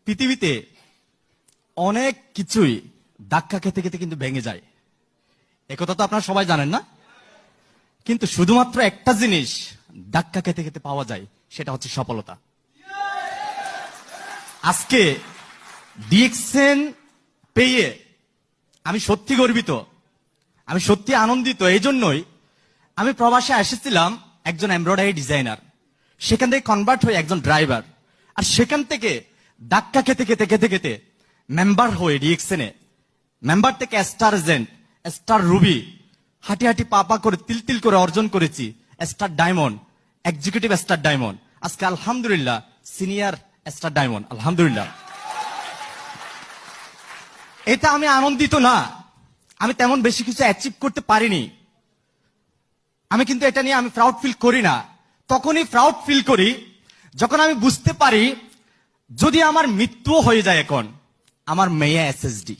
পৃথিবীতে অনেক কিছুই ধাক্কা খেতে খেতে কিন্তু ভেঙে যায়, একথা তো আপনারা সবাই জানেন না? কিন্তু শুধুমাত্র একটা জিনিস ধাক্কা খেতে খেতে পাওয়া যায়, সেটা হচ্ছে সফলতা। আজকে ডিএক্সএন পেয়ে আমি সত্যি গর্বিত, আমি সত্যি আনন্দিত। এই জন্যই আমি প্রবাসে এসেছিলাম একজন এমব্রয়ডারি ডিজাইনার, সেখান থেকে কনভার্ট হয়ে একজন ড্রাইভার, আর সেখান থেকে ধাক্কা খেতে খেতে খেতে খেতে মেম্বার হয়ে ডিএক্সএনে, মেম্বার থেকে স্টার এজেন্ট, স্টার রুবি, হাঁটি হাঁটি পা করে তিল তিল করে অর্জন করেছি star diamond, executive star diamond, আজকে আলহামদুলিল্লাহ সিনিয়র স্টার ডায়মন্ড। আলহামদুলিল্লাহ, এটা আমি আনন্দিত না, আমি তেমন বেশি কিছু অ্যাচিভ করতে পারিনি, আমি কিন্তু এটা নিয়ে আমি প্রাউড ফিল করি না। তখনই প্রাউড ফিল করি যখন আমি বুঝতে পারি যদি আমার মৃত্যু হয়ে যায়, এখন আমার মেয়ে এসএসডি,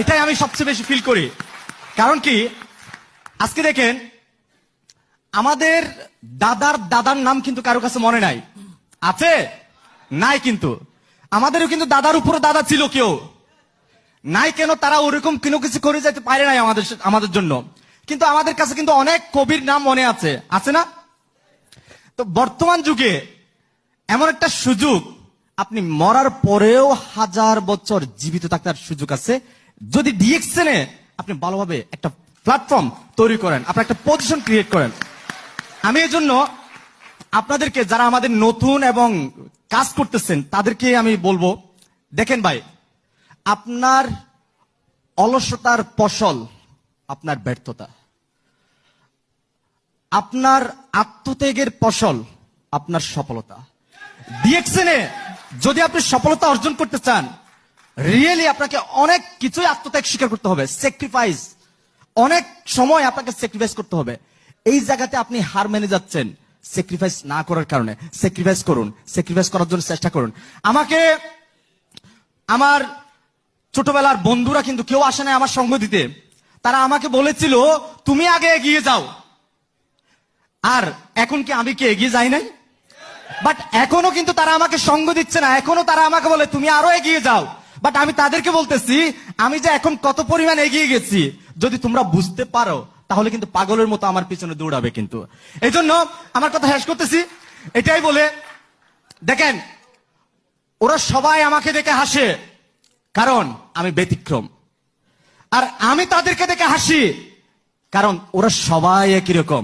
এটাই আমি সবচেয়ে বেশি ফিল করি। কারণ কি, আজকে দেখেন আমাদের দাদার দাদার নাম কিন্তু কারো কাছে মনে নাই, আছে নাই? কিন্তু আমাদেরও কিন্তু দাদার উপরে দাদা ছিল, কেউ নাই কেন? তারা ওরকম কোনো কিছু করে যেতে পারে নাই আমাদের জন্য, কিন্তু আমাদের কাছে কিন্তু অনেক কবির নাম মনে আছে, আছে না? তো বর্তমান যুগে এমন একটা সুযোগ, আপনি মরার পরেও 1000 বছর জীবিত থাকার সুযোগ আছে যদি ডিএক্সএনে আপনি ভালোভাবে একটা প্ল্যাটফর্ম তৈরি করেন, আপনার একটা পজিশন ক্রিয়েট করেন। আমি এই জন্য আপনাদেরকে, যারা আমাদের নতুন এবং কাজ করতেছেন, তাদেরকে আমি বলবো, দেখেন ভাই, আপনার অলসতার ফসল আপনার ব্যর্থতা, আপনার আত্মত্যাগের ফসল আপনার সফলতা। ডিএক্সএনে যদি আপনি সফলতা অর্জন করতে চান, রিয়েলি আপনাকে অনেক কিছুই আত্মত্যাগ স্বীকার করতে হবে, স্যাক্রিফাইস, অনেক সময় আপনাকে স্যাক্রিফাইস করতে হবে। এই জায়গাতে আপনি হার মেনে যাচ্ছেন স্যাক্রিফাইস না করার কারণে। স্যাক্রিফাইস করুন, স্যাক্রিফাইস করার জন্য চেষ্টা করুন। আমাকে আমার ছোটবেলার বন্ধুরা কিন্তু কেউ আসে না আমার সঙ্গ দিতে, তারা আমাকে বলেছিল তুমি আগে এগিয়ে যাও। আর এখন কি আমি কি এগিয়ে যাই নাই? বাট এখনো কিন্তু তারা আমাকে সঙ্গ দিচ্ছে না, এখনো তারা আমাকে বলে তুমি আরো এগিয়ে যাও। বাট আমি তাদেরকে বলতেছি আমি যে এখন কত পরিমাণ এগিয়ে গেছি, যদি তোমরা বুঝতে পারো তাহলে কিন্তু পাগলের মতো আমার পিছনে দৌড়াবে। কিন্তু এই জন্য আমার কথা শেষ করতেছি এটাই বলে, দেখেন ওরা সবাই আমাকে দেখে হাসে কারণ আমি ব্যতিক্রম, আর আমি তাদেরকে দেখে হাসি কারণ ওরা সবাই একই রকম।